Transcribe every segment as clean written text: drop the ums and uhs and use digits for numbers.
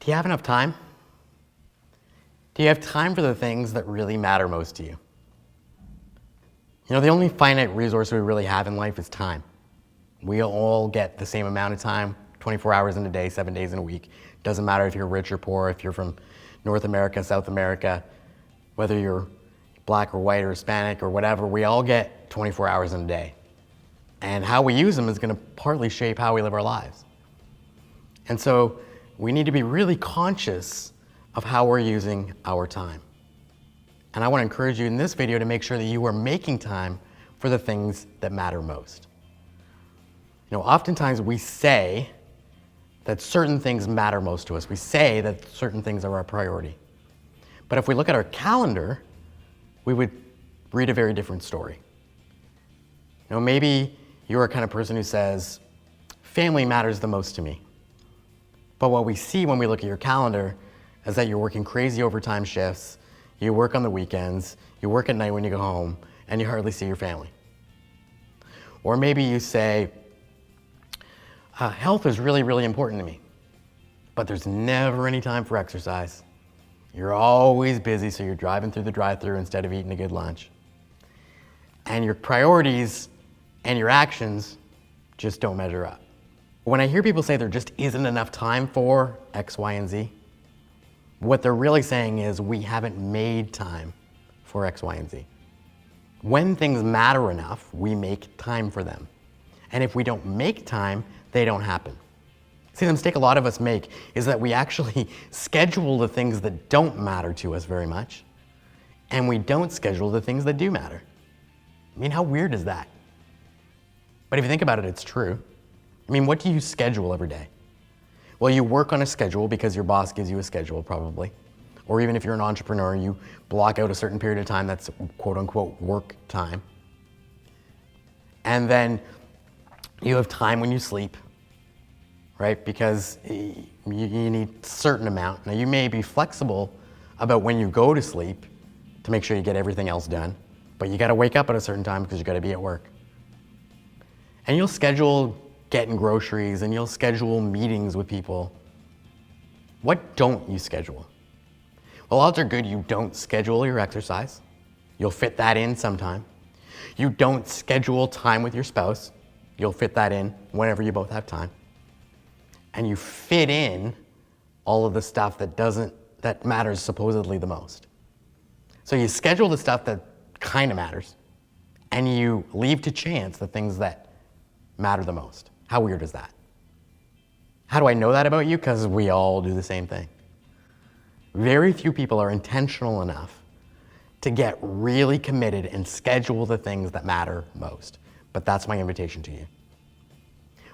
Do you have enough time? Do you have time for the things that really matter most to you? You know, the only finite resource we really have in life is time. We all get the same amount of time, 24 hours in a day, 7 days in a week. Doesn't matter if you're rich or poor, if you're from North America, South America, whether you're black or white or Hispanic or whatever, we all get 24 hours in a day. And how we use them is going to partly shape how we live our lives. And so we need to be really conscious of how we're using our time. And I want to encourage you in this video to make sure that you are making time for the things that matter most. You know, oftentimes we say that certain things matter most to us. We say that certain things are our priority. But if we look at our calendar, we would read a very different story. You know, maybe you're a kind of person who says, family matters the most to me. But what we see when we look at your calendar is that you're working crazy overtime shifts, you work on the weekends, you work at night when you go home, and you hardly see your family. Or maybe you say, health is really, really important to me, but there's never any time for exercise. You're always busy, so you're driving through the drive-thru instead of eating a good lunch. And your priorities and your actions just don't measure up. When I hear people say there just isn't enough time for X, Y, and Z, what they're really saying is we haven't made time for X, Y, and Z. When things matter enough, we make time for them. And if we don't make time, they don't happen. See, the mistake a lot of us make is that we actually schedule the things that don't matter to us very much, and we don't schedule the things that do matter. I mean, how weird is that? But if you think about it, it's true. I mean, what do you schedule every day? Well, you work on a schedule because your boss gives you a schedule, probably. Or even if you're an entrepreneur, you block out a certain period of time that's quote unquote work time. And then you have time when you sleep, right? Because you need a certain amount. Now, you may be flexible about when you go to sleep to make sure you get everything else done, but you gotta wake up at a certain time because you gotta be at work. And you'll schedule getting groceries and you'll schedule meetings with people. What don't you schedule? Well, odds are good you don't schedule your exercise. You'll fit that in sometime. You don't schedule time with your spouse. You'll fit that in whenever you both have time. And you fit in all of the stuff that matters supposedly the most. So you schedule the stuff that kind of matters, and you leave to chance the things that matter the most. How weird is that? How do I know that about you? Because we all do the same thing. Very few people are intentional enough to get really committed and schedule the things that matter most. But that's my invitation to you.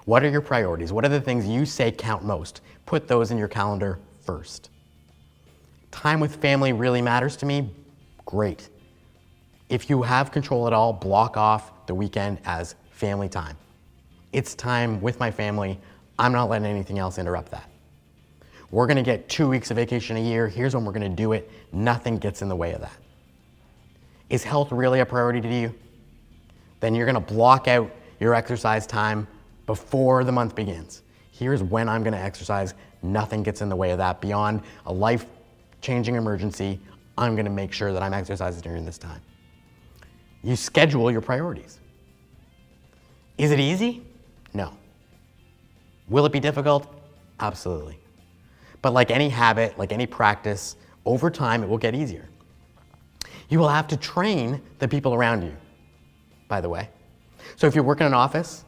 What are your priorities? What are the things you say count most? Put those in your calendar first. Time with family really matters to me? Great. If you have control at all, block off the weekend as family time. It's time with my family. I'm not letting anything else interrupt that. We're gonna get 2 weeks of vacation a year. Here's when we're gonna do it. Nothing gets in the way of that. Is health really a priority to you? Then you're gonna block out your exercise time before the month begins. Here's when I'm gonna exercise. Nothing gets in the way of that. Beyond a life-changing emergency, I'm gonna make sure that I'm exercising during this time. You schedule your priorities. Is it easy? No. Will it be difficult? Absolutely. But like any habit, like any practice, over time it will get easier. You will have to train the people around you, by the way. So if you work in an office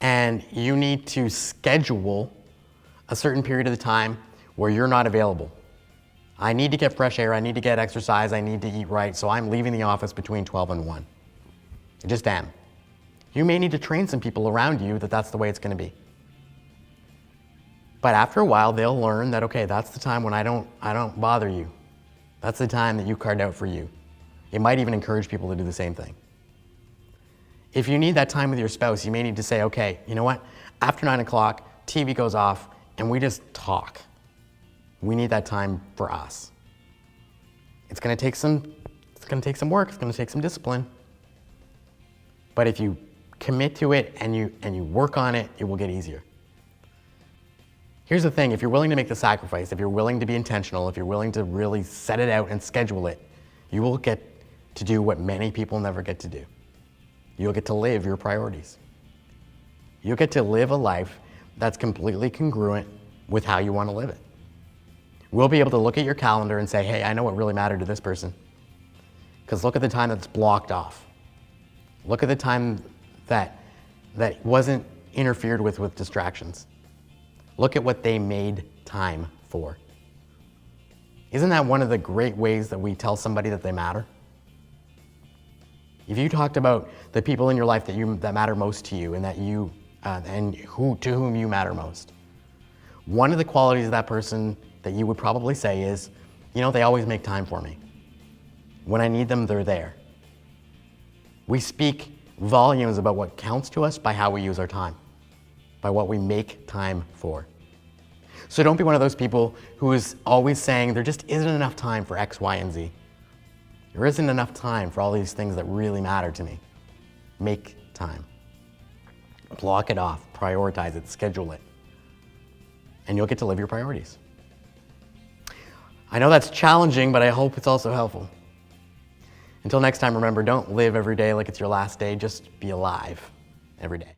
and you need to schedule a certain period of the time where you're not available. I need to get fresh air, I need to get exercise, I need to eat right, so I'm leaving the office between 12 and 1. I just am. You may need to train some people around you that that's the way it's gonna be. But after a while, they'll learn that, okay, that's the time when I don't bother you. That's the time that you carved out for you. It might even encourage people to do the same thing. If you need that time with your spouse, you may need to say, okay, you know what? After 9 o'clock, TV goes off and we just talk. We need that time for us. It's gonna take some work, it's gonna take some discipline. But if you commit to it and you work on it, it will get easier. Here's the thing, if you're willing to make the sacrifice, if you're willing to be intentional, if you're willing to really set it out and schedule it, you will get to do what many people never get to do. You'll get to live your priorities. You'll get to live a life that's completely congruent with how you want to live it. We'll be able to look at your calendar and say, hey, I know what really mattered to this person. Because look at the time that's blocked off. Look at the time that wasn't interfered with distractions. Look at what they made time for. Isn't that one of the great ways that we tell somebody that they matter? If you talked about the people in your life that matter most to you and to whom you matter most, one of the qualities of that person that you would probably say is, they always make time for me. When I need them, they're there. We speak volumes about what counts to us by how we use our time, by what we make time for. So don't be one of those people who is always saying there just isn't enough time for X, Y, and Z. There isn't enough time for all these things that really matter to me. Make time. Block it off, prioritize it, schedule it, and you'll get to live your priorities. I know that's challenging, but I hope it's also helpful. Until next time, remember, don't live every day like it's your last day, just be alive every day.